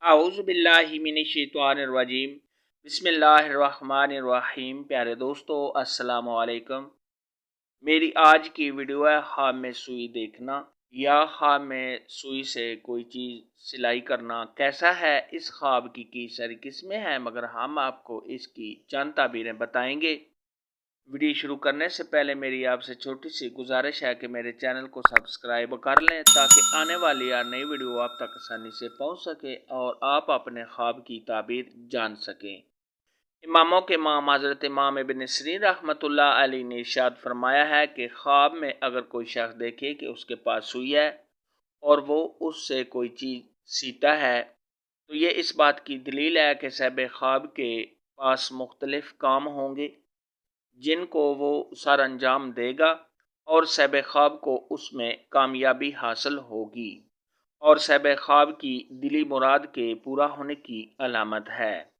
आऊज़ुबिल्लाहिमिनश्शैतानिर्रजीम बिस्मिल्लाहिर्रहमानिर्रहीम। प्यारे दोस्तों, अस्सलाम वालेकुम। मेरी आज की वीडियो है ख्वाब में सुई देखना या ख्वाब में सुई से कोई चीज़ सिलाई करना कैसा है। इस ख्वाब की कई सारी किस्में हैं, मगर हम आपको इसकी चंद ताबीरें बताएंगे। वीडियो शुरू करने से पहले मेरी आपसे छोटी सी गुजारिश है कि मेरे चैनल को सब्सक्राइब कर लें ताकि आने वाली या नई वीडियो आप तक आसानी से पहुंच सके और आप अपने ख्वाब की ताबीर जान सकें। इमामों के इमाम हज़रत इमाम इब्न सिरीन रहमतुल्लाह अलैह ने इरशाद फरमाया है कि ख्वाब में अगर कोई शख्स देखे कि उसके पास सुई है और वो उससे कोई चीज़ सीता है, तो ये इस बात की दलील है कि साहिब ख्वाब के पास मुख्तलिफ काम होंगे जिनको वो सर अंजाम देगा और साहिब ख्वाब को उसमें कामयाबी हासिल होगी और साहिब ख्वाब की दिली मुराद के पूरा होने की अलामत है।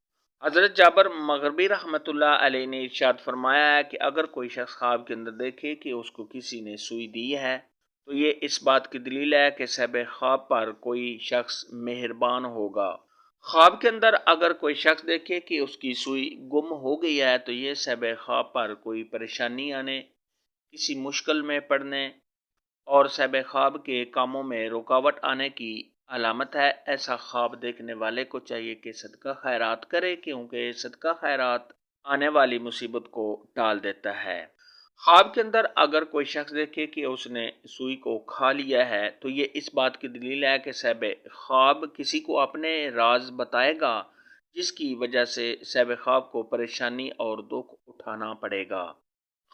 हज़रत जाबर मग़रिबी रहमतुल्लाह अलैह ने इरशाद फरमाया है कि अगर कोई शख्स ख्वाब के अंदर देखे कि उसको किसी ने सुई दी है, तो ये इस बात की दलील है कि साहिब ख्वाब पर कोई शख्स मेहरबान होगा। ख्वाब के अंदर अगर कोई शख्स देखे कि उसकी सुई गुम हो गई है, तो ये साहिब ख्वाब पर कोई परेशानी आने, किसी मुश्किल में पड़ने और साहिब ख्वाब के कामों में रुकावट आने की अलामत है। ऐसा ख्वाब देखने वाले को चाहिए कि सदका खैरात करे, क्योंकि सदका खैरात आने वाली मुसीबत को टाल देता है। ख्वाब के अंदर अगर कोई शख्स देखे कि उसने सुई को खा लिया है, तो ये इस बात की दलील है कि साहिब ख्वाब किसी को अपने राज बताएगा, जिसकी वजह से साहिब ख्वाब को परेशानी और दुख उठाना पड़ेगा।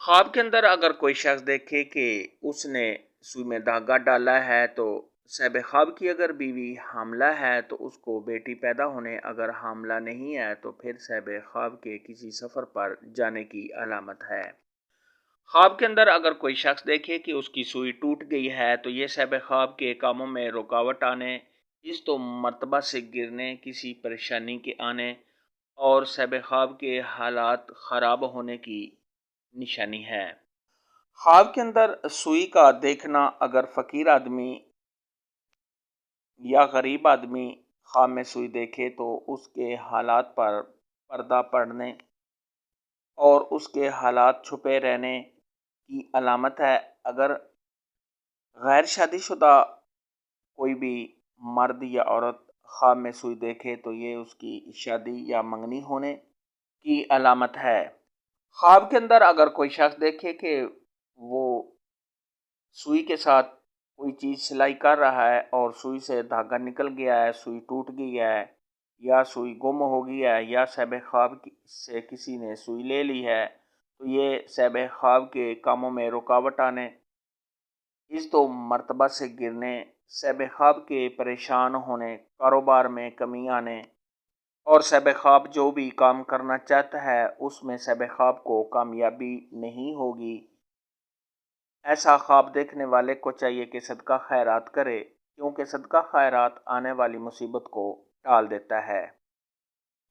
ख्वाब के अंदर अगर कोई शख्स देखे कि उसने सुई में धागा डाला है, तो साहिब ख्वाब की अगर बीवी हामला है तो उसको बेटी पैदा होने, अगर हामला नहीं है तो फिर साहिब ख्वाब के किसी सफ़र पर जाने की अलामत है। ख्वाब के अंदर अगर कोई शख्स देखे कि उसकी सुई टूट गई है, तो ये साहिब ख्वाब के कामों में रुकावट आने, इस तो मर्तबा से गिरने, किसी परेशानी के आने और साहिब ख्वाब के हालात ख़राब होने की निशानी है। ख्वाब के अंदर सुई का देखना अगर फ़कीर आदमी या गरीब आदमी ख्वाब में सुई देखे, तो उसके हालात पर पर्दा पड़ने और उसके हालात छुपे रहने की अलामत है। अगर गैर शादीशुदा कोई भी मर्द या औरत ख्वाब में सुई देखे, तो ये उसकी शादी या मंगनी होने की अलामत है। ख्वाब के अंदर अगर कोई शख्स देखे कि वो सुई के साथ कोई चीज़ सिलाई कर रहा है और सुई से धागा निकल गया है, सुई टूट गई है या सुई गुम हो गई है या साहिब ख्वाब से किसी ने सुई ले ली है, तो ये साहिब ख्वाब के कामों में रुकावट आने, इस तो मर्तबा से गिरने, साहिब ख्वाब के परेशान होने, कारोबार में कमी आने और साहिब ख्वाब जो भी काम करना चाहता है उसमें साहिब ख्वाब को कामयाबी नहीं होगी। ऐसा ख्वाब देखने वाले को चाहिए कि सदका खैरात करे, क्योंकि सदका खैरात आने वाली मुसीबत को टाल देता है।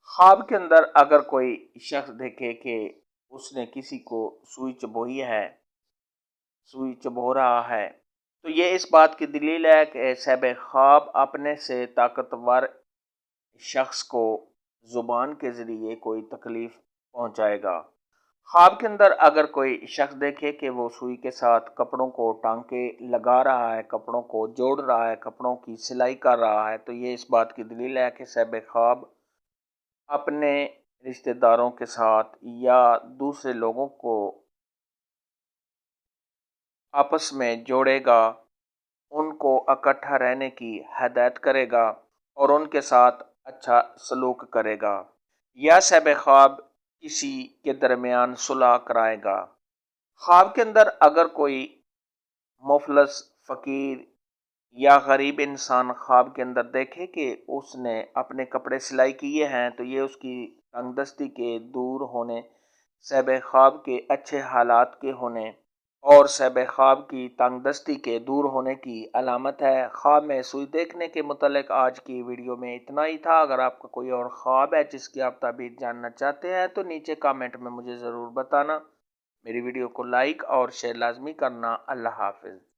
ख्वाब के अंदर अगर कोई शख्स देखे कि उसने किसी को सुई चबोई है, सुई चबो रहा है, तो ये इस बात की दलील है कि साहिब ख्वाब अपने से ताकतवर शख्स को ज़ुबान के ज़रिए कोई तकलीफ़ पहुंचाएगा। ख्वाब के अंदर अगर कोई शख्स देखे कि वो सुई के साथ कपड़ों को टांके लगा रहा है, कपड़ों को जोड़ रहा है, कपड़ों की सिलाई कर रहा है, तो ये इस बात की दलील है कि साहिब ख्वाब अपने रिश्तेदारों के साथ या दूसरे लोगों को आपस में जोड़ेगा, उनको इकट्ठा रहने की हदायत करेगा और उनके साथ अच्छा सलूक करेगा या साहिब ख्वाब किसी के दरमियान सुलह कराएगा। ख्वाब के अंदर अगर कोई मुफलस फ़कीर या गरीब इंसान ख्वाब के अंदर देखे कि उसने अपने कपड़े सिलाई किए हैं, तो ये उसकी तंगदस्ती के दूर होने, साहिब ख्वाब के अच्छे हालात के होने और साहिब ख्वाब की तंगदस्ती के दूर होने की अलामत है। ख्वाब में सुई देखने के मुतल्लिक आज की वीडियो में इतना ही था। अगर आपका कोई और ख्वाब है जिसकी आप ताबीर जानना चाहते हैं, तो नीचे कमेंट में मुझे ज़रूर बताना। मेरी वीडियो को लाइक और शेयर लाजमी करना। अल्लाह हाफ़िज़।